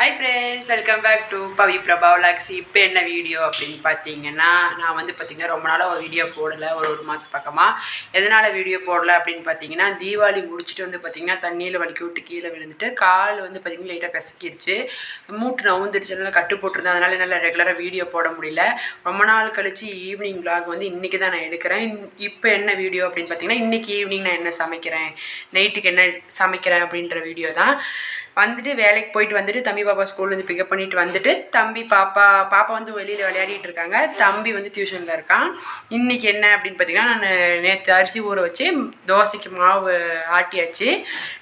Hi friends, welcome back to Pavi Prabha Vlogs. இப்போ என்ன video அப்படின்னு பார்த்தீங்கன்னா, நான் வந்து பார்த்தீங்கன்னா ரொம்ப நாளாக ஒரு வீடியோ போடலை, ஒரு மாதம் பக்கமாக. எதனால் வீடியோ போடலை அப்படின்னு பார்த்தீங்கன்னா, தீபாவளி முடிச்சுட்டு வந்து பார்த்தீங்கன்னா தண்ணியில் வலிக்கி விட்டு கீழே விழுந்துட்டு கால் வந்து பார்த்தீங்கன்னா லைட்டாக பிசக்கிருச்சு, மூட்டு நவுந்துருச்சு, நல்லா கட்டு போட்டிருந்தேன். அதனால் என்னால் ரெகுலராக வீடியோ போட முடியல. ரொம்ப நாள் கழிச்சு ஈவினிங் விளாக் வந்து இன்றைக்கி தான் நான் எடுக்கிறேன். இப்போ என்ன வீடியோ அப்படின்னு பார்த்தீங்கன்னா, இன்றைக்கி ஈவினிங் நான் என்ன சமைக்கிறேன், நைட்டுக்கு என்ன சமைக்கிறேன் அப்படின்ற வீடியோ தான். வந்துட்டு வேலைக்கு போயிட்டு வந்துட்டு தம்பி பாப்பா ஸ்கூல்லேருந்து பிக்கப் பண்ணிட்டு வந்துட்டு பாப்பா வந்து வெளியில் விளையாடிட்டு இருக்காங்க, தம்பி வந்து டியூஷனில் இருக்கான். இன்றைக்கி என்ன அப்படின்னு பார்த்தீங்கன்னா, நான் நேற்று அரிசி ஊற வச்சு தோசைக்கு மாவு ஆட்டியாச்சு.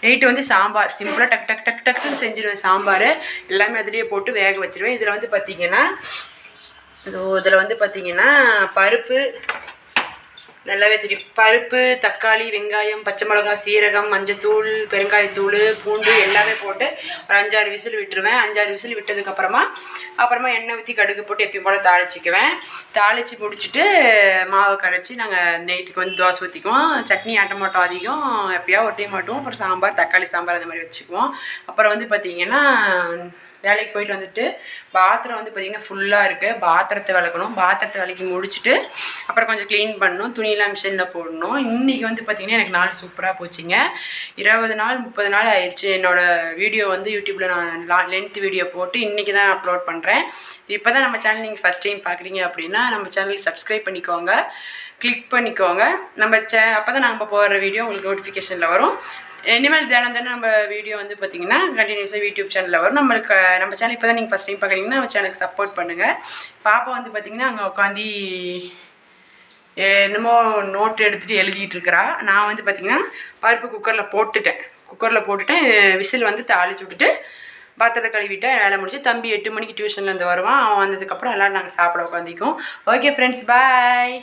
நைட்டு வந்து சாம்பார் சிம்பிளாக டக்குன்னு செஞ்சுருவேன். சாம்பார் எல்லாமே அதிலேயே போட்டு வேக வச்சுருவேன். இதில் வந்து பார்த்திங்கன்னா பருப்பு நல்லாவே தெரியும். பருப்பு, தக்காளி, வெங்காயம், பச்சை மிளகாய், சீரகம், மஞ்சத்தூள், பெருங்காயத்தூள், பூண்டு எல்லாமே போட்டு ஒரு 5-6 விசில் விட்டுருவேன். 5-6 விசில் விட்டதுக்கப்புறமா எண்ணெய் ஊற்றி கடுகு போட்டு எப்பயும் போல் தாளிச்சிக்குவேன். தாளித்து முடிச்சுட்டு மாவு கரைச்சி நாங்கள் நைட்டுக்கு வந்து தோசை ஊற்றிக்குவோம். சட்னி ஆட்ட மாட்டோம் அதிகம், எப்போயா ஒரு டைம் மாட்டோம். அப்புறம் சாம்பார், தக்காளி சாம்பார் அந்த மாதிரி வச்சுக்குவோம். அப்புறம் வந்து பார்த்திங்கன்னா வேலைக்கு போயிட்டு வந்துட்டு பாத்திரம் வந்து பார்த்திங்கன்னா ஃபுல்லாக இருக்குது. பாத்திரத்தை விளக்கணும். பாத்திரத்தை விளக்கி முடிச்சுட்டு அப்புறம் கொஞ்சம் க்ளீன் பண்ணணும். துணியெல்லாம் மிஷினில் போடணும். இன்றைக்கி வந்து பார்த்திங்கன்னா எனக்கு நாள் சூப்பராக போச்சுங்க. 20 நாள் 30 நாள் ஆயிடுச்சு. என்னோடய வீடியோ வந்து யூடியூப்பில் நான் லென்த் வீடியோ போட்டு இன்றைக்கி தான் அப்லோட் பண்ணுறேன். இப்போ தான் நம்ம சேனல் நீங்கள் ஃபஸ்ட் டைம் பார்க்குறீங்க அப்படின்னா நம்ம சேனலுக்கு சப்ஸ்கிரைப் பண்ணிக்கோங்க, கிளிக் பண்ணிக்கோங்க. அப்போ தான் நம்ம போடுற வீடியோ உங்களுக்கு நோட்டிஃபிகேஷனில் வரும். இனிமேல் தினம் நம்ம வீடியோ வந்து பார்த்திங்கன்னா கண்டினியூஸாக யூடியூப் சேனலில் வரும். நம்ம சேனல் இப்போ தான் நீங்கள் ஃபஸ்ட் டைம் பார்க்குறீங்கன்னா நம்ம சேனலுக்கு சப்போர்ட் பண்ணுங்கள். பாப்பா வந்து பார்த்திங்கன்னா அங்கே உட்காந்து என்னமோ நோட்டு எடுத்துகிட்டு எழுதிட்டு இருக்கிறா. நான் வந்து பார்த்திங்கன்னா பருப்பு குக்கரில் போட்டுட்டேன். விசில் வந்து தாளிச்சு விட்டுட்டு பாத்திரத்தை கழுவிட்டேன். வேலை முடிச்சு தம்பி 8 மணிக்கு டியூஷன்லேருந்து வருவான். அவன் வந்ததுக்கப்புறம் எல்லோரும் நாங்கள் சாப்பிட உட்காந்திக்குவோம். ஓகே ஃப்ரெண்ட்ஸ், பாய்.